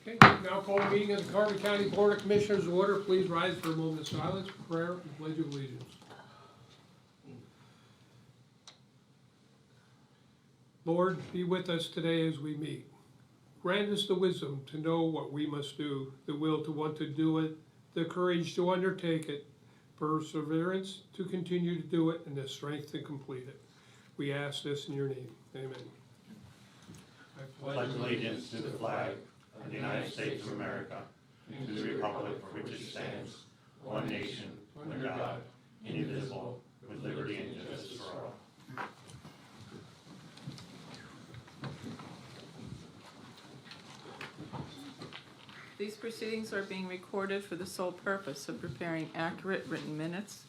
Okay, now call the meeting of the Carbon County Board of Commissioners to order. Please rise for a moment of silence for prayer and pledge of allegiance. Lord, be with us today as we meet. Grant us the wisdom to know what we must do, the will to want to do it, the courage to undertake it, perseverance to continue to do it, and the strength to complete it. We ask this in your name. Amen. I pledge allegiance to the flag of the United States of America and to the republic for which it stands, one nation, under God, indivisible, with liberty and justice for all. These proceedings are being recorded for the sole purpose of preparing accurate written minutes.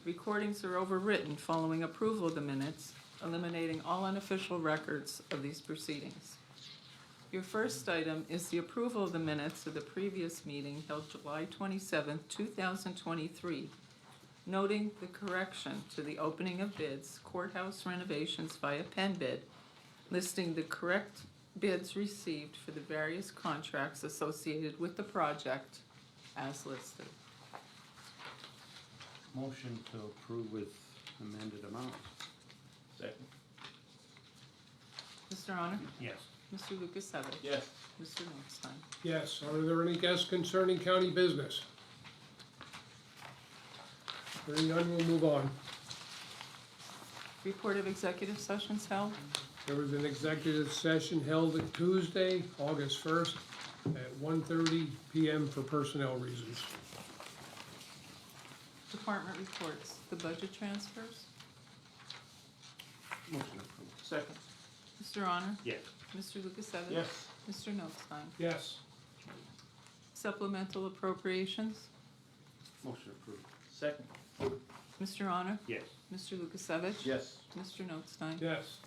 Recordings are overwritten following approval of the minutes, eliminating all unofficial records of these proceedings. Your first item is the approval of the minutes of the previous meeting held July 27, 2023, noting the correction to the opening of bids, courthouse renovations via pen bid, listing the correct bids received for the various contracts associated with the project as listed. Motion to approve with amended amounts. Second. Mr. Honor? Yes. Mr. Lukasevich? Yes. Mr. Notstein? Yes, are there any guests concerning county business? Hearing none, we'll move on. Report of executive sessions held. There was an executive session held Tuesday, August 1st at 1:30 p.m. for personnel reasons. Department reports. The budget transfers. Motion approved. Second. Mr. Honor? Yes. Mr. Lukasevich? Yes. Mr. Notstein? Yes. Supplemental appropriations. Motion approved. Second. Mr. Honor? Yes. Mr. Lukasevich? Yes. Mr. Notstein? Yes.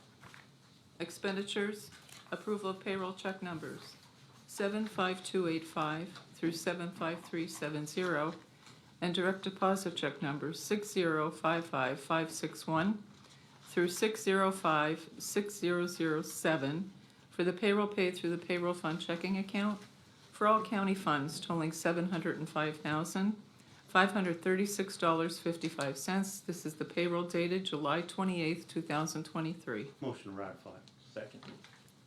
Expenditures. Approval of payroll check numbers 75285 through 75370 and direct deposit check numbers 6055561 through 6056007 for the payroll paid through the payroll fund checking account for all county funds totaling $705,536.55. This is the payroll dated July 28th, 2023. Motion to ratify. Second.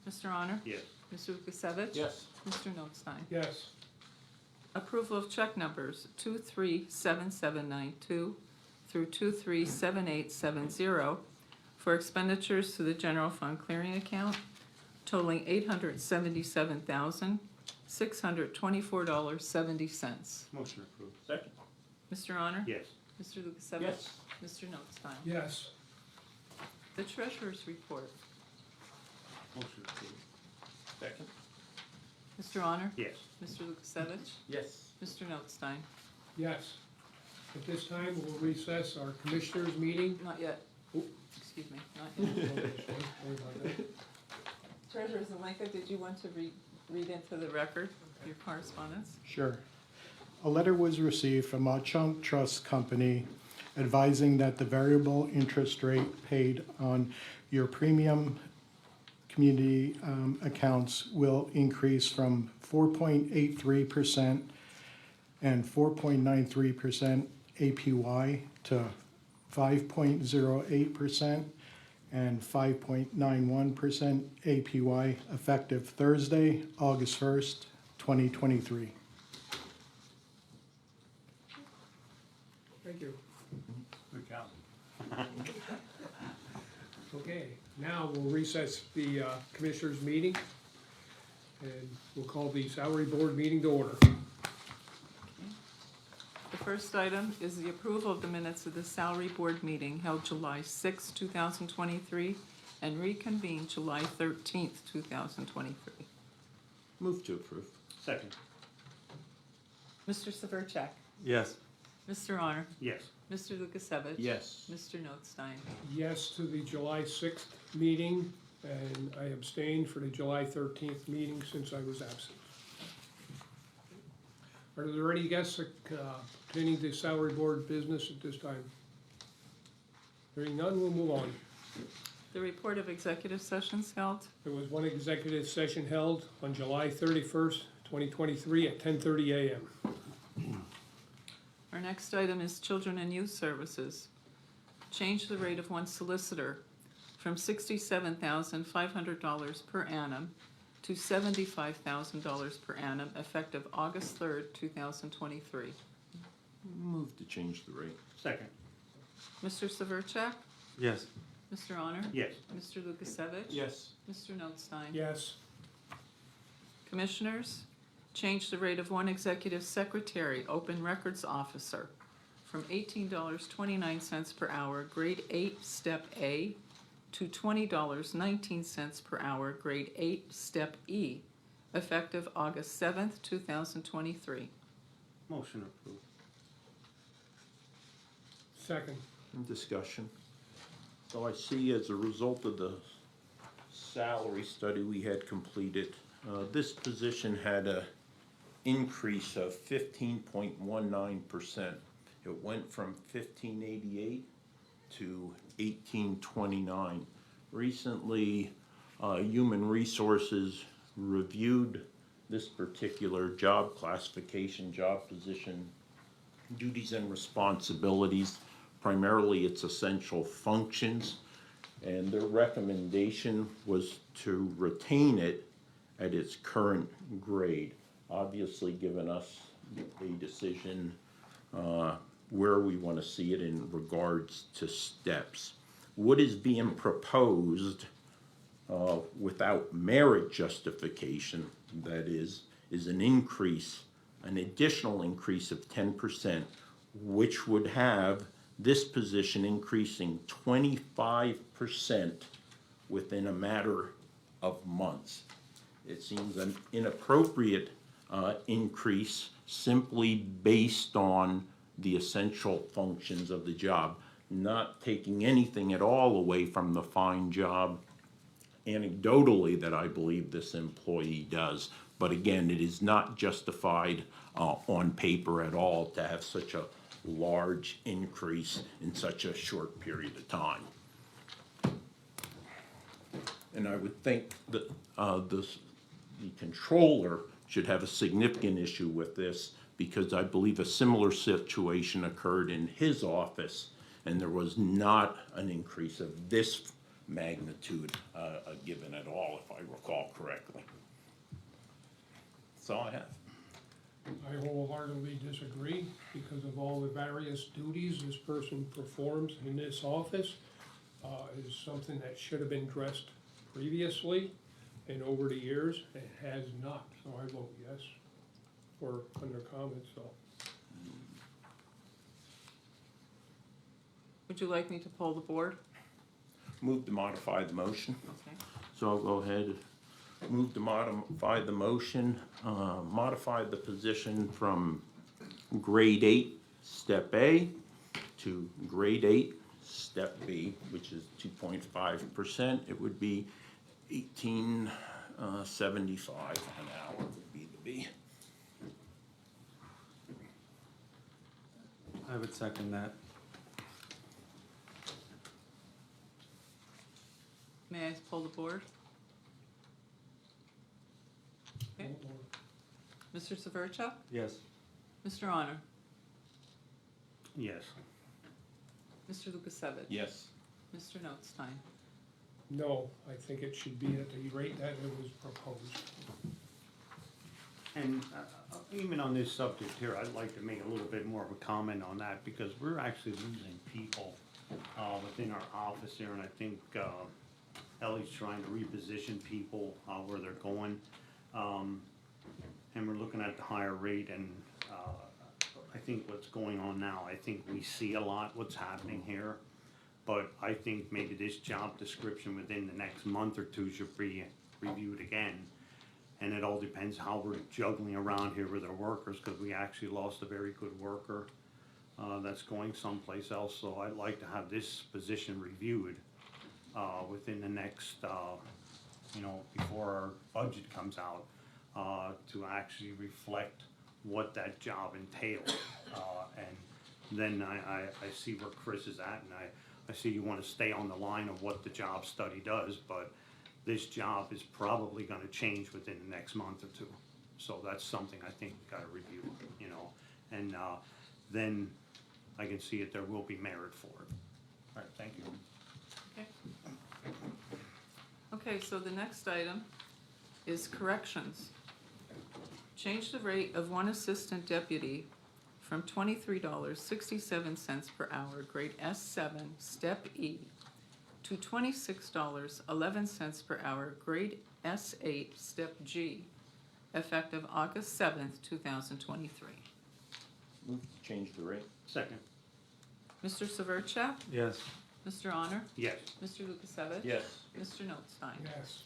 Mr. Honor? Yes. Mr. Lukasevich? Yes. Mr. Notstein? Yes. Approval of check numbers 237792 through 237870 for expenditures to the general fund clearing account totaling $877,624.70. Motion approved. Second. Mr. Honor? Yes. Mr. Lukasevich? Yes. Mr. Notstein? Yes. The treasurer's report. Motion approved. Second. Mr. Honor? Yes. Mr. Lukasevich? Yes. Mr. Notstein? Yes. At this time, we'll recess our commissioners' meeting. Not yet. Oh. Excuse me, not yet. Treasurer Zelenka, did you want to read into the record your correspondence? Sure. A letter was received from Chunk Trust Company advising that the variable interest rate paid on your premium community accounts will increase from 4.83% and 4.93% APY to 5.08% and 5.91% APY effective Thursday, August 1st, 2023. Thank you. Good job. Okay, now we'll recess the commissioners' meeting, and we'll call the salary board meeting to order. The first item is the approval of the minutes of the salary board meeting held July 6, 2023, and reconvened July 13th, 2023. Move to approve. Second. Mr. Severcek? Yes. Mr. Honor? Yes. Mr. Lukasevich? Yes. Mr. Notstein? Yes to the July 6th meeting, and I abstained for the July 13th meeting since I was absent. Are there any guests pertaining to salary board business at this time? Hearing none, we'll move on. The report of executive sessions held. There was one executive session held on July 31st, 2023 at 10:30 a.m. Our next item is Children and Youth Services. Change the rate of one solicitor from $67,500 per annum to $75,000 per annum effective August 3rd, 2023. Move to change the rate. Second. Mr. Severcek? Yes. Mr. Honor? Yes. Mr. Lukasevich? Yes. Mr. Notstein? Yes. Commissioners, change the rate of one executive secretary, open records officer, from $18.29 per hour, grade 8, step A, to $20.19 per hour, grade 8, step E, effective August 7th, 2023. Motion approved. Second. Discussion. So I see as a result of the salary study we had completed, this position had a increase of 15.19%. It went from 1588 to 1829. Recently, Human Resources reviewed this particular job classification, job position, duties and responsibilities, primarily its essential functions, and their recommendation was to retain it at its current grade, obviously giving us a decision where we want to see it in regards to steps. What is being proposed without merit justification, that is an increase, an additional increase of 10%, which would have this position increasing 25% within a matter of months. It seems an inappropriate increase simply based on the essential functions of the job, not taking anything at all away from the fine job anecdotally that I believe this employee does. But again, it is not justified on paper at all to have such a large increase in such a short period of time. And I would think that the controller should have a significant issue with this, because I believe a similar situation occurred in his office, and there was not an increase of this magnitude given at all, if I recall correctly. That's all I have. I wholeheartedly disagree because of all the various duties this person performs in this office. Is something that should have been addressed previously and over the years. It has not, so I vote yes for under comments, so. Would you like me to poll the board? Move to modify the motion. Okay. So I'll go ahead, move to modify the motion, modify the position from grade 8, step A, to grade 8, step B, which is 2.5%. It would be $18.75 an hour would be the B. I would second that. May I poll the board? Okay. Mr. Severcek? Yes. Mr. Honor? Yes. Mr. Lukasevich? Yes. Mr. Notstein? No, I think it should be at the rate that it was proposed. And even on this subject here, I'd like to make a little bit more of a comment on that, because we're actually losing people within our office here, and I think Ellie's trying to reposition people where they're going. And we're looking at the higher rate, and I think what's going on now, I think we see a lot what's happening here. But I think maybe this job description within the next month or two should be reviewed again. And it all depends how we're juggling around here with our workers, because we actually lost a very good worker that's going someplace else. So I'd like to have this position reviewed within the next, before our budget comes out, to actually reflect what that job entails. And then I see where Chris is at, and I see you want to stay on the line of what the job study does, but this job is probably going to change within the next month or two. So that's something I think we gotta review, you know, and, then I can see it, there will be merit for it. All right, thank you. Okay. Okay, so the next item is corrections. Change the rate of one assistant deputy from $23.67 per hour, grade S7, step E, to $26.11 per hour, grade S8, step G, effective August 7th, 2023. Move to change the rate. Second, Mr. Severcek? Yes. Mr. Honor? yes. Mr. Lukasevich? Yes. Mr. Notstein? Yes.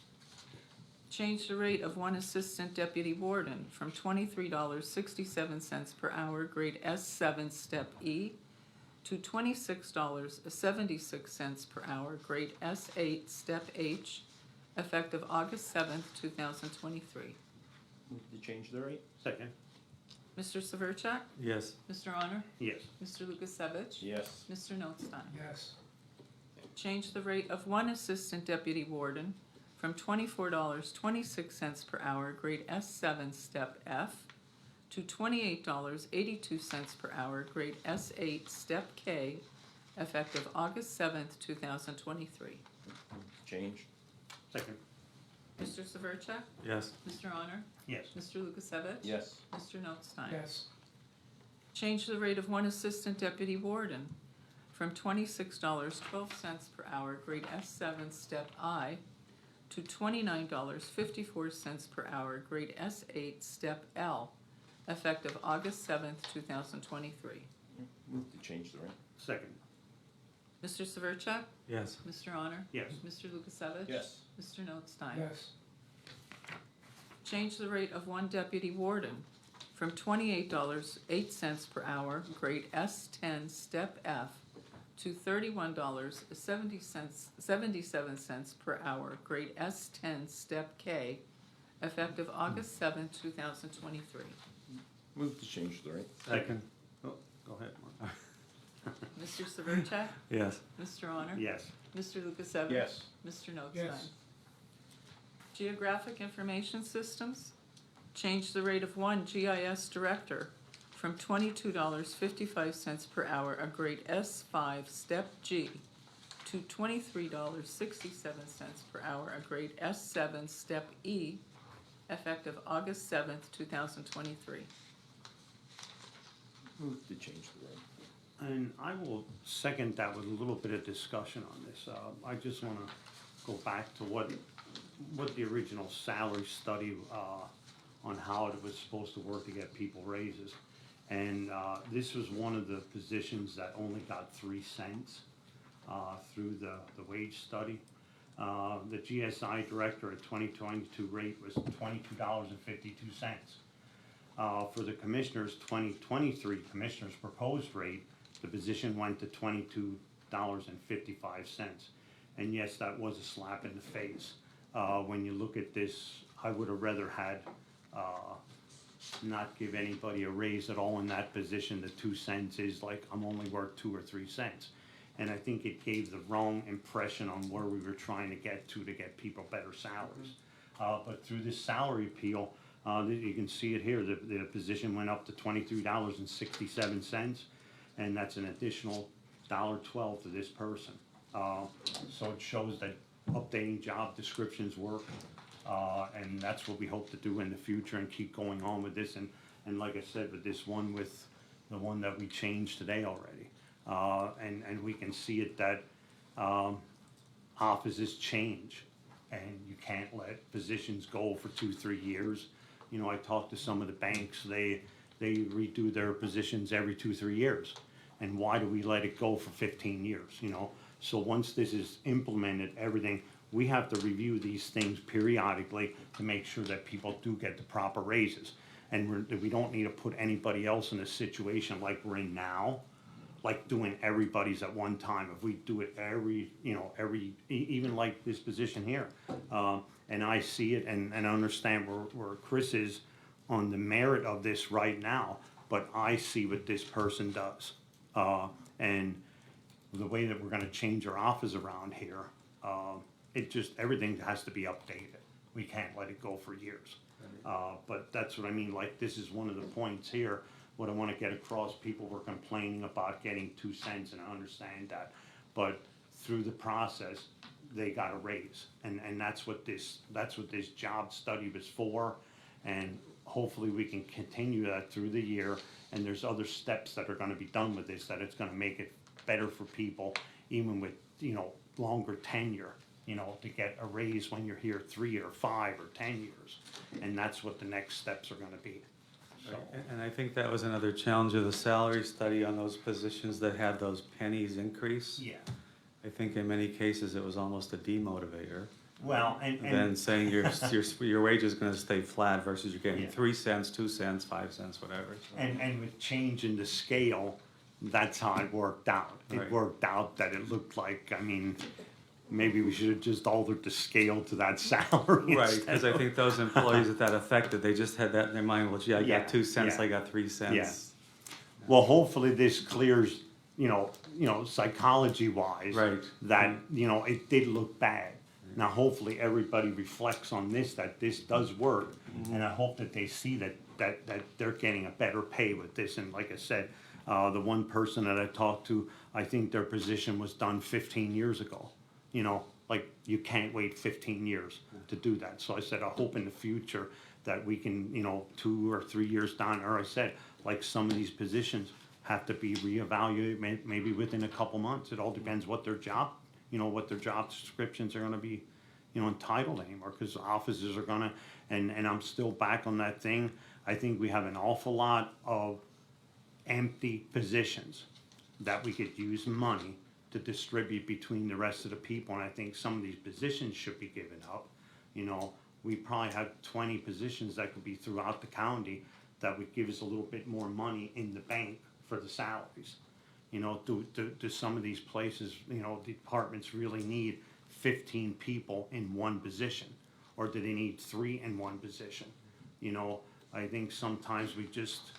Change the rate of one assistant deputy warden from $23.67 per hour, grade S7, step E, to $26.76 per hour, grade S8, step H, effective August 7th, 2023. Move to change the rate. Second, Mr. Severcek? Yes. Mr. Honor? yes. Mr. Lukasevich? Yes. Mr. Notstein? Yes. Change the rate of one assistant deputy warden from $24.26 per hour, grade S7, step F, to $28.82 per hour, grade S8, step K, effective August 7th, 2023. Move to change. Second, Mr. Severcek? Yes. Mr. Honor? yes. Mr. Lukasevich? Yes. Mr. Notstein? Yes. Change the rate of one assistant deputy warden from $26.12 per hour, grade S7, step I, to $29.54 per hour, grade S8, step L, effective August 7th, 2023. Move to change the rate. Second, Mr. Severcek? Yes. Mr. Honor? yes. Mr. Lukasevich? Yes. Mr. Notstein? Yes. Change the rate of one deputy warden from $28.08 per hour, grade S10, step F, to $31.77 per hour, grade S10, step K, effective August 7th, 2023. Move to change the rate. Second, oh, go ahead, Mark. Mr. Severcek? Yes. Mr. Honor? Yes. Mr. Lukasevich? Yes. Mr. Notstein? Yes. Geographic Information Systems, change the rate of one GIS director from $22.55 per hour, a grade S5, step G, to $23.67 per hour, a grade S7, step E, effective August 7th, 2023. Move to change the rate. And I will second that with a little bit of discussion on this. I just wanna go back to what the original salary study, on how it was supposed to work to get people raises. And, this was one of the positions that only got 3 cents, through the wage study. The GSI director at 2022 rate was $22.52. For the commissioners, 2023 commissioners proposed rate, the position went to $22.55. And yes, that was a slap in the face. When you look at this, I would have rather had, not give anybody a raise at all in that position. The 2 cents is like, I'm only worth 2 or 3 cents. And I think it gave the wrong impression on where we were trying to get people better salaries. But through this salary appeal, you can see it here, the position went up to $23.67, and that's an additional $1.12 to this person. So it shows that updating job descriptions work, and that's what we hope to do in the future and keep going on with this. And like I said, with this one, with the one that we changed today already, and we can see it that offices change, and you can't let positions go for 2-3 years. You know, I talked to some of the banks, they redo their positions every 2-3 years. And why do we let it go for 15 years, you know? So once this is implemented, everything, we have to review these things periodically to make sure that people do get the proper raises. And we don't need to put anybody else in a situation like we're in now, like doing everybody's at one time. If we do it even like this position here. And I see it and understand where Chris is on the merit of this right now, but I see what this person does. And the way that we're gonna change our office around here, everything has to be updated. We can't let it go for years. But that's what I mean, like, this is one of the points here, what I wanna get across, people were complaining about getting 2 cents, and I understand that. But through the process, they got a raise, and that's what this job study was for. And hopefully we can continue that through the year, and there's other steps that are gonna be done with this, that it's gonna make it better for people, even with, longer tenure, to get a raise when you're here 3 or 5 or 10 years. And that's what the next steps are gonna be. So, And I think that was another challenge of the salary study on those positions that had those pennies increase. yeah, I think in many cases it was almost a demotivator well, than saying your wage is gonna stay flat versus you're getting Yeah. 3 cents, 2 cents, 5 cents, whatever. And with changing the scale, that's how it worked out. It Right. worked out that it looked like, I mean, maybe we should have just altered the scale to that salary. Right, instead because I of- think those employees that affected, they just had that in their mind, well, gee, I Yeah, got 2 cents, yeah. I got 3 cents. Well, hopefully this clears, psychology wise. Right. That, it did look bad. Now, hopefully everybody reflects on this, that this does work. And I hope that they see that they're getting a better pay with this. And like I said, the one person that I talked to, I think their position was done 15 years ago. Like, you can't wait 15 years to do that. So I said, I hope in the future that we can, 2 or 3 years down, or I said, like, some of these positions have to be reevaluated, maybe within a couple months. It all depends what their job, what their job descriptions are gonna be, entitled anymore, because offices are gonna, and I'm still back on that thing. I think we have an awful lot of empty positions that we could use money to distribute between the rest of the people, and I think some of these positions should be given up. We probably have 20 positions that could be throughout the county that would give us a little bit more money in the bank for the salaries. Do some of these places, departments really need 15 people in one position? Or do they need 3 in one position? I think sometimes we just,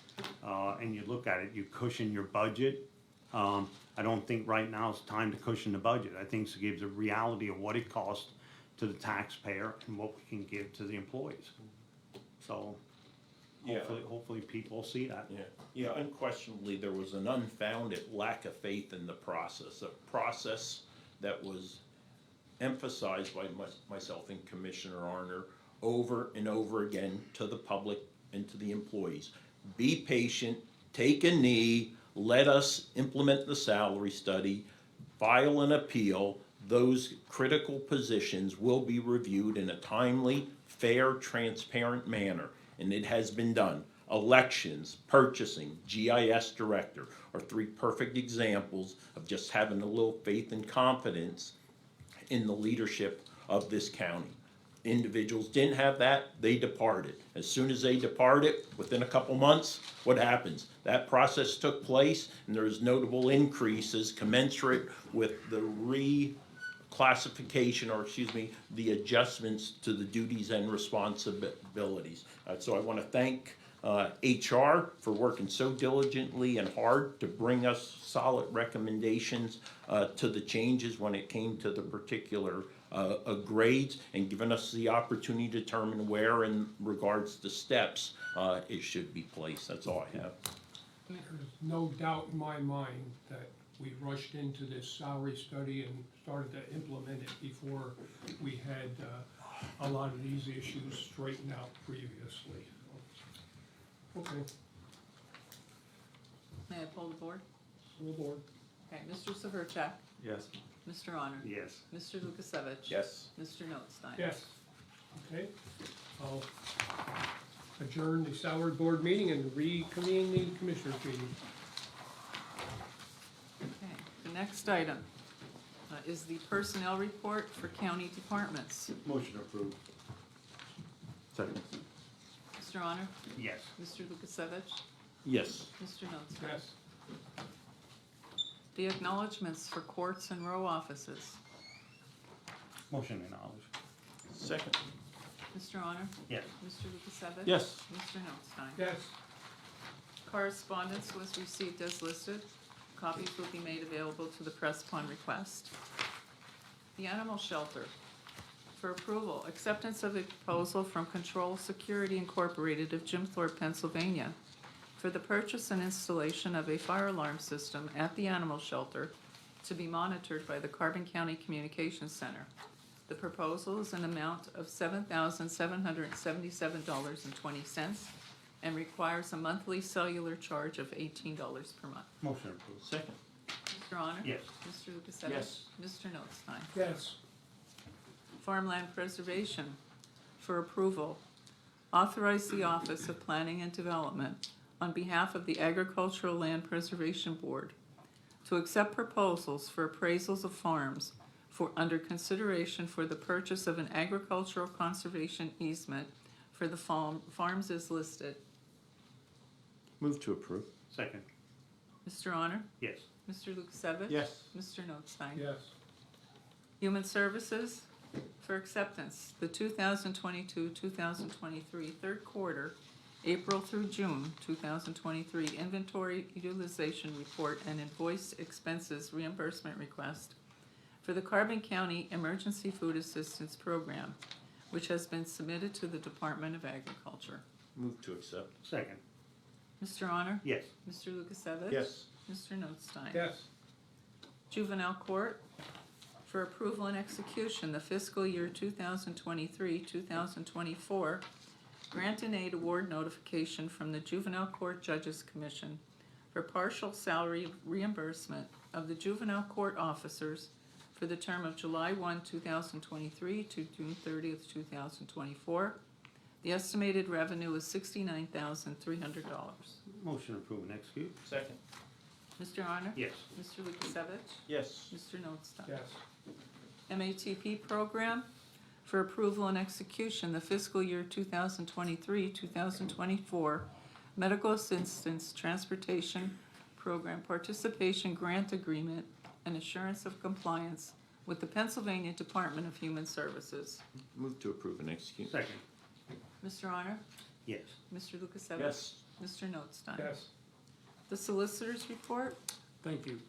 and you look at it, you cushion your budget. I don't think right now is time to cushion the budget. I think it gives a reality of what it costs to the taxpayer and what we can give to the employees. So, Yeah. hopefully people see that. Yeah, unquestionably, there was an unfounded lack of faith in the process, a process that was emphasized by myself and Commissioner Arner over and over again to the public and to the employees. Be patient, take a knee, let us implement the salary study, file an appeal. Those critical positions will be reviewed in a timely, fair, transparent manner, and it has been done. Elections, purchasing, GIS director are 3 perfect examples of just having a little faith and confidence in the leadership of this county. Individuals didn't have that, they departed. As soon as they departed, within a couple months, what happens? That process took place, and there's notable increases commensurate with the reclassification, or the adjustments to the duties and responsibilities. So I want to thank HR for working so diligently and hard to bring us solid recommendations to the changes when it came to the particular grades, and giving us the opportunity to determine where, in regards to steps, it should be placed. That's all I have. There's no doubt in my mind that we rushed into this salary study and started to implement it before we had a lot of these issues straightened out previously. Okay, May I poll the board? full board. Okay, Mr. Severcek, Yes. Mr. Honor? Yes. Mr. Lukasevich? Yes. Mr. Notstein? Yes. Okay, I'll adjourn the salary board meeting and reconvene the commissioners meeting. Okay, the next item is the personnel report for county departments. Motion approved. Second. Mr. Honor? Yes. Mr. Lukasevich? Yes. Mr. Notstein? Yes. The acknowledgements for courts and row offices. Motion acknowledged. Second. Mr. Honor? Yes. Mr. Lukasevich? Yes. Mr. Notstein? Yes. Correspondence was received as listed. Copies will be made available to the press upon request. The animal shelter. for approval, acceptance of a proposal from Control Security Incorporated of Jim Thorpe, Pennsylvania, for the purchase and installation of a fire alarm system at the animal shelter to be monitored by the Carbon County Communications Center. The proposal is an amount of $7,777.20 and requires a monthly cellular charge of $18 per month. Motion approved. Second. Mr. Honor? Yes. Mr. Lukasevich? Yes. Mr. Notstein? Yes. Farmland Preservation for approval. Authorize the Office of Planning and Development on behalf of the Agricultural Land Preservation Board to accept proposals for appraisals of farms for under consideration for the purchase of an agricultural conservation easement for the farms as listed. Move to approve. Second. Mr. Honor? Yes. Mr. Lukasevich? Yes. Mr. Notstein? Yes. Human Services for acceptance, the 2022-2023 third quarter, April through June 2023 inventory utilization report and invoice expenses reimbursement request for the Carbon County Emergency Food Assistance Program, which has been submitted to the Department of Agriculture. Move to accept. Second. Mr. Honor? Yes. Mr. Lukasevich? Yes. Mr. Notstein? Yes. Juvenile Court for approval and execution, the fiscal year 2023-2024 grant and aid award notification from the Juvenile Court Judges Commission for partial salary reimbursement of the juvenile court officers for the term of July 1, 2023 to June 30th, 2024. The estimated revenue is $69,300. Motion approved and execute. Second. Mr. Honor? Yes. Mr. Lukasevich? Yes. Mr. Notstein? Yes. MATP program for approval and execution, the fiscal year 2023-2024 medical assistance transportation program participation grant agreement and assurance of compliance with the Pennsylvania Department of Human Services. Move to approve and execute. Second. Mr. Honor? Yes. Mr. Lukasevich? Yes. Mr. Notstein? Yes. The solicitors report? Thank you.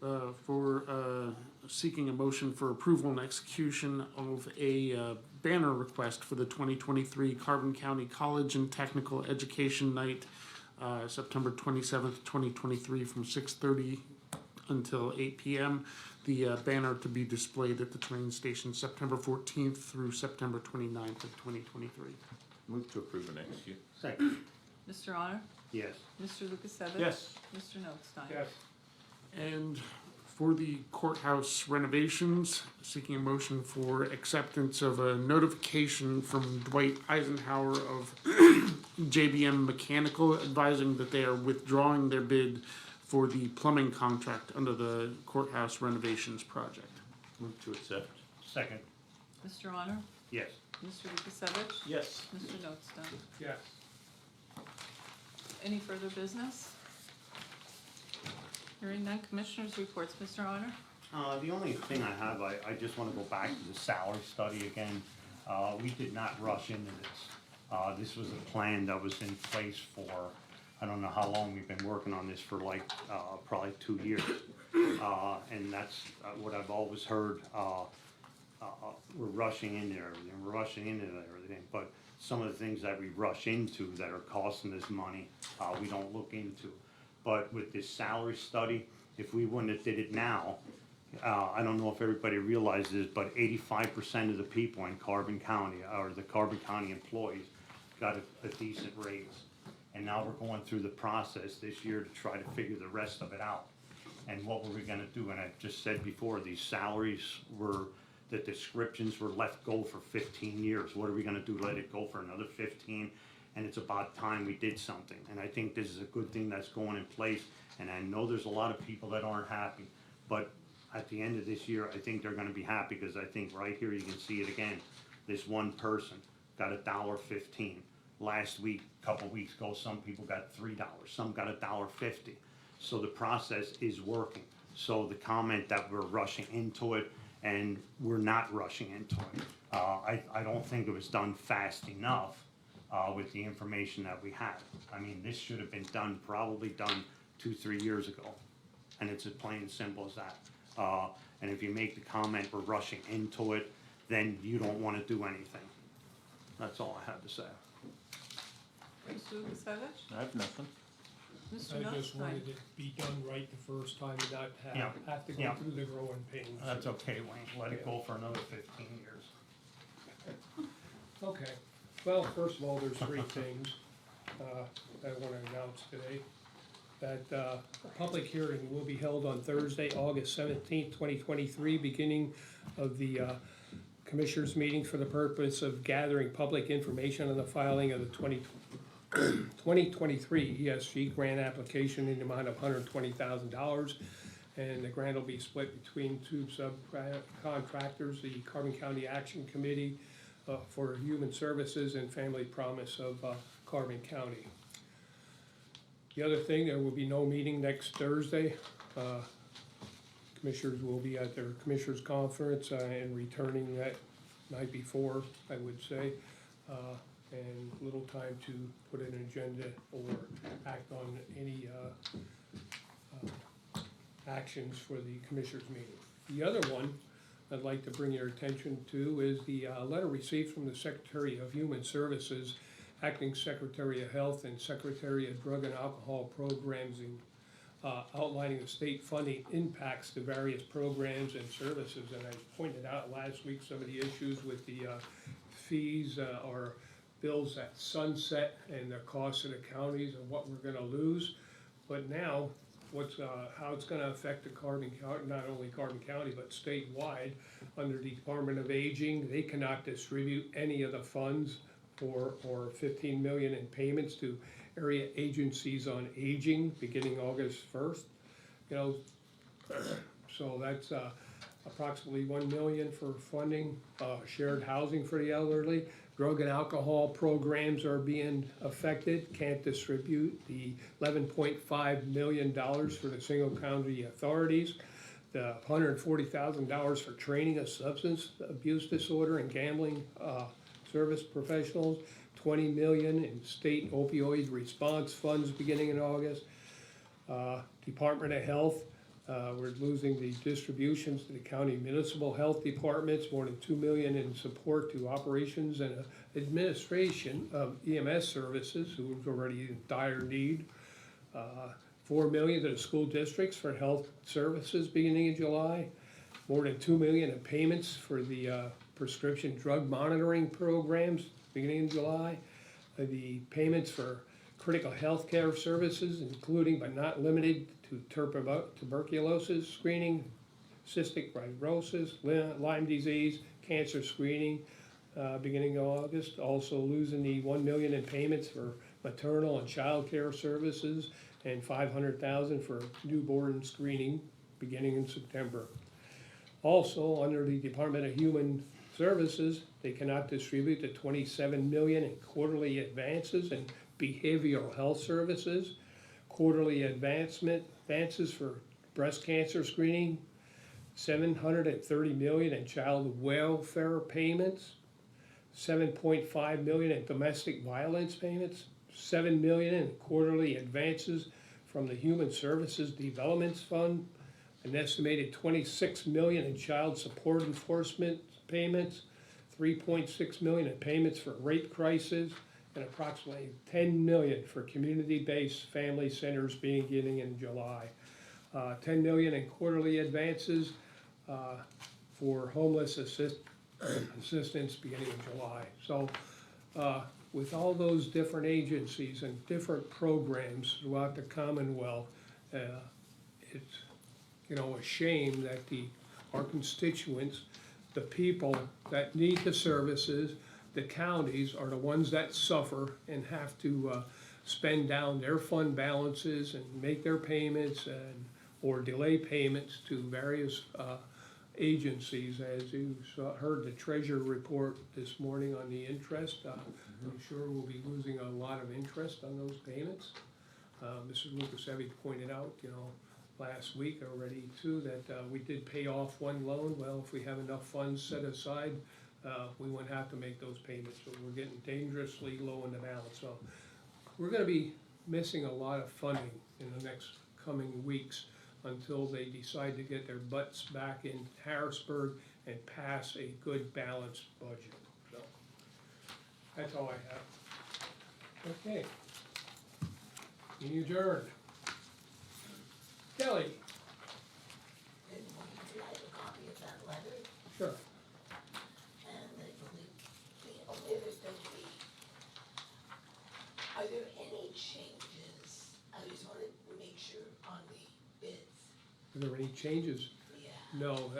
For seeking a motion for approval and execution of a banner request for the 2023 Carbon County College and Technical Education Night, September 27th, 2023, from 6:30 until 8 p.m. The banner to be displayed at the train station September 14th through September 29th of 2023. Move to approve and execute. Second. Mr. Honor? Yes. Mr. Lukasevich? Yes. Mr. Notstein? Yes. And for the courthouse renovations, seeking a motion for acceptance of a notification from Dwight Eisenhower of JBM Mechanical advising that they are withdrawing their bid for the plumbing contract under the courthouse renovations project. Move to accept. Second. Mr. Honor? Yes. Mr. Lukasevich? Yes. Mr. Notstein? Yes. Any further business? Hearing none, commissioners' reports, Mr. Honor? The only thing I have, I just wanna go back to the salary study again. We did not rush into this. This was a plan that was in place for, I don't know how long we've been working on this for, like, probably 2 years. And that's what I've always heard, we're rushing into everything, we're rushing into everything. But some of the things that we rush into that are costing us money, we don't look into. But with this salary study, if we wouldn't have did it now, I don't know if everybody realizes, but 85% of the people in Carbon County, or the Carbon County employees, got a decent raise. And now we're going through the process this year to try to figure the rest of it out. And what were we gonna do? And I just said before, these salaries were, the descriptions were let go for 15 years. What are we gonna do, let it go for another 15? And it's about time we did something. And I think this is a good thing that's going in place. And I know there's a lot of people that aren't happy. But at the end of this year, I think they're gonna be happy, because I think right here, you can see it again. This one person got $1.15. Last week, a couple weeks ago, some people got $3, some got $1.50. So the process is working. So the comment that we're rushing into it, and we're not rushing into it. I don't think it was done fast enough with the information that we had. I mean, this should have been done, probably done 2-3 years ago. And it's as plain and simple as that. And if you make the comment, we're rushing into it, then you don't wanna do anything. That's all I had to say. Mr. Lukasevich? I have nothing. Mr. I just Notstein? wanted it to be done right the first time and not Yeah, have to go yeah. through the growing pains. That's okay, Wayne, let it go for another 15 years. Okay, well, first of all, there's three things I want to announce today. That a public hearing will be held on Thursday, August 17th, 2023, beginning of the Commissioners' meeting for the purpose of gathering public information on the filing of the 2023 ESG grant application in the amount of $120,000. And the grant will be split between two subcontractors, the Carbon County Action Committee for Human Services and Family Promise of Carbon County. The other thing, there will be no meeting next Thursday. Commissioners will be at their commissioners' conference and returning that night before, I would say. And little time to put an agenda or act on any actions for the commissioners' meeting. The other one I'd like to bring your attention to is the letter received from the Secretary of Human Services, Acting Secretary of Health, and Secretary of Drug and Alcohol Programs, outlining the state funding impacts to various programs and services. And I pointed out last week some of the issues with the fees or bills that sunset and the cost of the counties and what we're gonna lose. But now, how it's gonna affect the Carbon County, not only Carbon County, but statewide, under the Department of Aging, they cannot distribute any of the funds or 15 million in payments to area agencies on aging beginning August 1st. You know, so that's approximately 1 million for funding shared housing for the elderly. Drug and alcohol programs are being affected, can't distribute the $11.5 million for the single county authorities, the $140,000 for training of substance abuse disorder and gambling service professionals, 20 million in state opioid response funds beginning in August. Department of Health, we're losing the distributions to the county municipal health departments, more than 2 million in support to operations and administration of EMS services, who's already in dire need. 4 million to the school districts for health services beginning in July. More than 2 million in payments for the prescription drug monitoring programs beginning in July. The payments for critical health care services, including but not limited to tuberculosis screening, cystic fibrosis, Lyme disease, cancer screening, beginning of August. Also losing the 1 million in payments for maternal and child care services, and 500,000 for newborn screening beginning in September. Also, under the Department of Human Services, they cannot distribute the 27 million in quarterly advances in behavioral health services, quarterly advances for breast cancer screening, 730 million in child welfare payments, 7.5 million in domestic violence payments, 7 million in quarterly advances from the Human Services Development Fund, an estimated 26 million in child support enforcement payments, 3.6 million in payments for rape crisis, and approximately 10 million for community-based family centers beginning in July. 10 million in quarterly advances for homeless assistance beginning in July. So with all those different agencies and different programs throughout the Commonwealth, it's, you know, a shame that our constituents, the people that need the services, the counties are the ones that suffer and have to spend down their fund balances and make their payments or delay payments to various agencies. As you heard the treasurer report this morning on the interest, I'm sure we'll be losing a lot of interest on those payments. Mrs. Lukasevich pointed out, you know, last week already too, that we did pay off one loan. Well, if we have enough funds set aside, we wouldn't have to make those payments, but we're getting dangerously low in the balance. So we're gonna be missing a lot of funding in the next coming weeks until they decide to get their butts back in Harrisburg and pass a good balanced budget, so. That's all I have. Okay. Meeting adjourned. Kelly? Can I have a copy of that letter? Sure. And the only other thing are there any changes? I just wanted to make sure on the bids. Are there any changes? Yeah. No,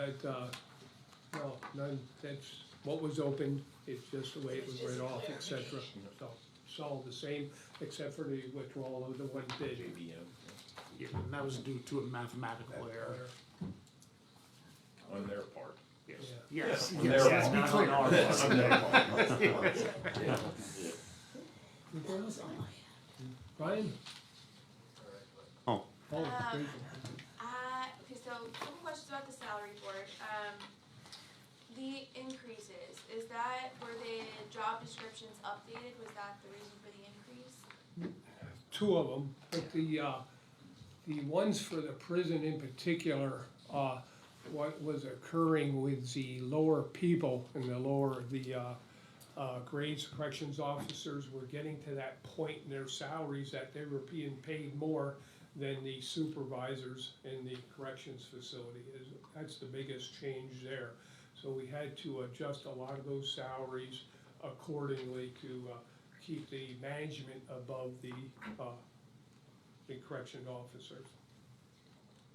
no, none, that's what was opened, it's just the way it was read off, et cetera. So, it's all the same, except for the withdrawal of the one bid. Yeah, and that was due to a mathematical error. On their part. Yes, Yeah. yes, On yes, their let's part. be Not clear. on our part. Anything else? Brian? Oh. Oh, great. Okay, so a couple questions about the salary board. The increases, is that, were the job descriptions updated? Was that the reason for the increase? Two of them, but the ones for the prison in particular, what was occurring with the lower people and the lower, grades, corrections officers were getting to that point in their salaries that they were being paid more than the supervisors in the corrections facility. That's the biggest change there. So we had to adjust a lot of those salaries accordingly to keep the management above the correction officers.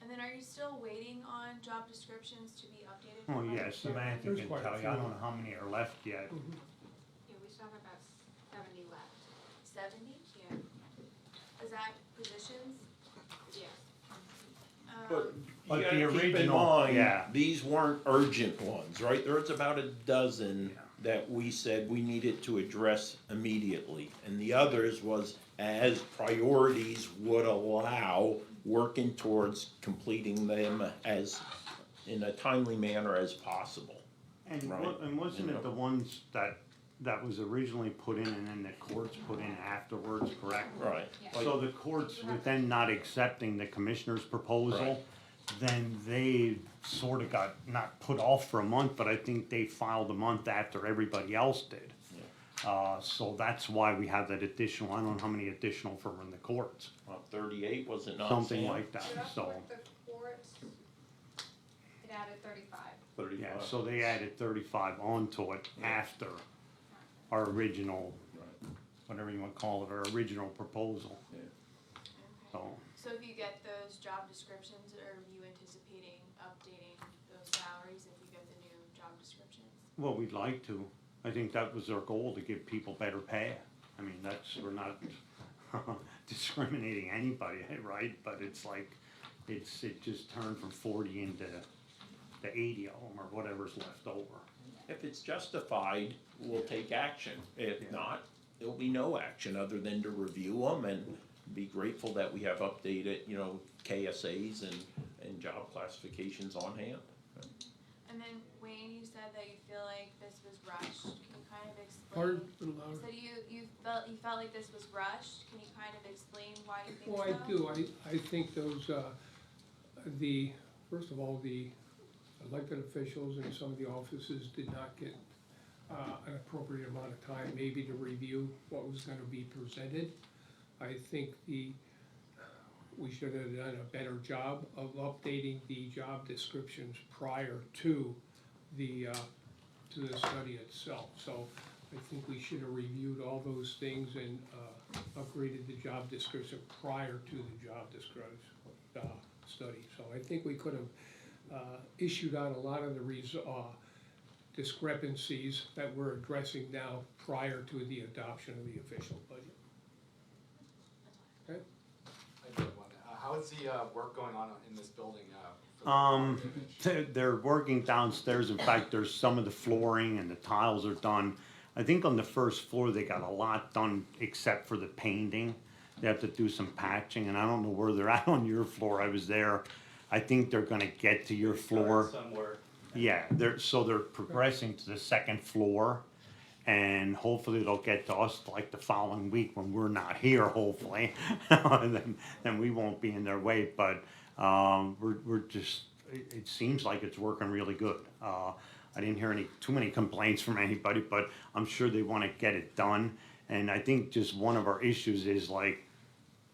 And then are you still waiting on job descriptions to be updated? Oh, for yes, Samantha There's can quite a tell you, few. I don't know how many are left yet. Yeah, we still have about 70 left. 70? Yeah. Is that positions? Yeah. But But you the gotta keep in original- mind, yeah. these weren't urgent ones, right? There's about a dozen that we said we needed to address immediately. And the others was as priorities would allow, working towards completing them as, in a timely manner as possible. And Right. and wasn't You it the know. ones that was originally put in and then the courts put in afterwards, correct? Right. So the courts, with them not accepting the commissioner's proposal, then they sort of got, not put off for a month, but I think they filed a month after everybody else did. So that's why we have that additional, I don't know how many additional from in the courts, About 38, was it not? something Sam? like that, so. the courts, it added 35. 35. Yeah, so they added 35 onto it after our original, Right. whatever you wanna call it, our original proposal, Yeah. so. So if you get those job descriptions, are you anticipating updating those salaries if you get the new job descriptions? Well, we'd like to. I think that was our goal, to give people better pay. I mean, we're not discriminating anybody, right? But it's like, it just turned from 40 into the 80 of them, or whatever's left over. If it's justified, we'll take action. If not, there'll be no action other than to review them and be grateful that we have updated, KSAs and job classifications on hand. And then Wayne, you said that you feel like this was rushed. Can you kind of explain? Pardon? You said you felt like this was rushed. Can you kind of explain why you think so? Well, I do, I think those, first of all, the elected officials in some of the offices did not get an appropriate amount of time maybe to review what was gonna be presented. I think we should have done a better job of updating the job descriptions prior to the study itself. So I think we should have reviewed all those things and upgraded the job description prior to the job description study. So I think we could have issued out a lot of the discrepancies that we're addressing now prior to the adoption of the official budget. Okay? I did one. How is the work going on in this building? For the They're working downstairs. In fact, there's some of the flooring and the tiles are done. I think on the first floor, they got a lot done except for the painting. They have to do some patching, and I don't know where they're at on your floor. I was there. I think they're gonna get to your floor. Somewhere. Yeah, they're progressing to the second floor, and hopefully they'll get to us like the following week when we're not here, hopefully. then we won't be in their way, but we're just, it seems like it's working really good. I didn't hear too many complaints from anybody, but I'm sure they wanna get it done. And I think just one of our issues is like,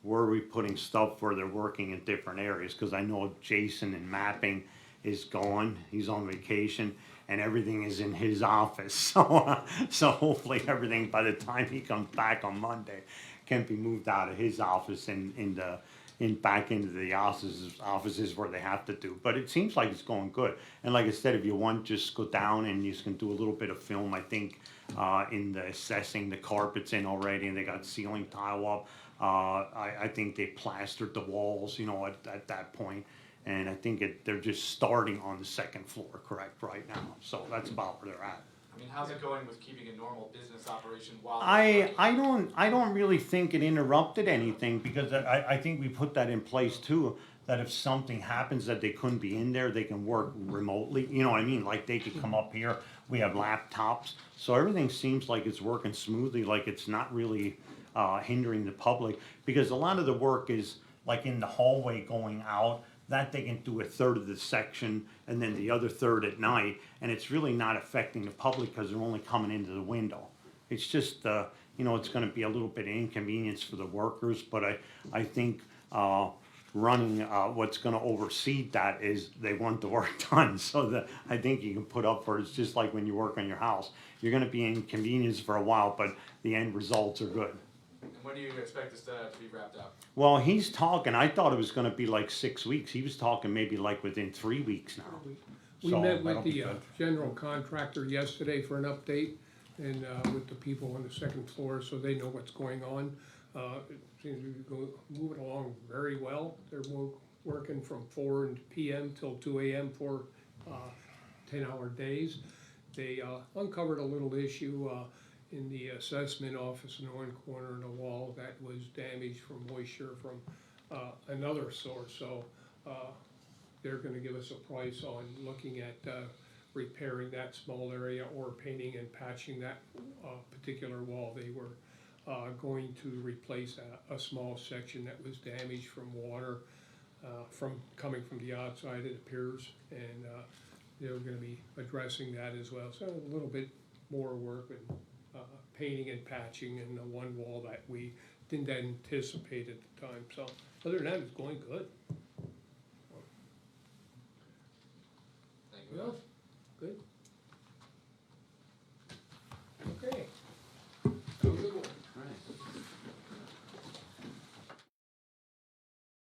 where are we putting stuff where they're working in different areas? Cause I know Jason in mapping is gone, he's on vacation, and everything is in his office. So hopefully everything, by the time he comes back on Monday, can be moved out of his office and back into the offices where they have to do. But it seems like it's going good. And like I said, if you want, just go down and you can do a little bit of film, I think, in the assessing, the carpet's in already, and they got ceiling tile up. I think they plastered the walls, you know, at that point. And I think they're just starting on the second floor, correct, right now. So that's about where they're at. I mean, how's it going with keeping a normal business operation while? I don't really think it interrupted anything, because I think we put that in place too, that if something happens that they couldn't be in there, they can work remotely, you know what I mean? Like they could come up here, we have laptops, so everything seems like it's working smoothly, like it's not really hindering the public, because a lot of the work is like in the hallway going out, that they can do a third of the section and then the other third at night, and it's really not affecting the public because they're only coming into the window. It's just, you know, it's gonna be a little bit of inconvenience for the workers, but I think running, what's gonna oversee that is they want the work done, so that I think you can put up for it. It's just like when you work on your house. You're gonna be inconvenienced for a while, but the end results are good. And when do you expect this to be wrapped up? Well, he's talking, I thought it was gonna be like 6 weeks. He was talking maybe like within 3 weeks now. We So met that'll with be the good. general contractor yesterday for an update, and with the people on the second floor, so they know what's going on. It seems to be moving along very well. They're working from 4 PM till 2 AM for 10-hour days. They uncovered a little issue in the assessment office in one corner of the wall that was damaged from moisture from another source. So they're gonna give us a price on looking at repairing that small area or painting and patching that particular wall. They were going to replace a small section that was damaged from water coming from the outside, it appears, and they're gonna be addressing that as well. So a little bit more work and painting and patching in the one wall that we didn't anticipate at the time. So other than that, it's going good. Thank you. Yeah, good.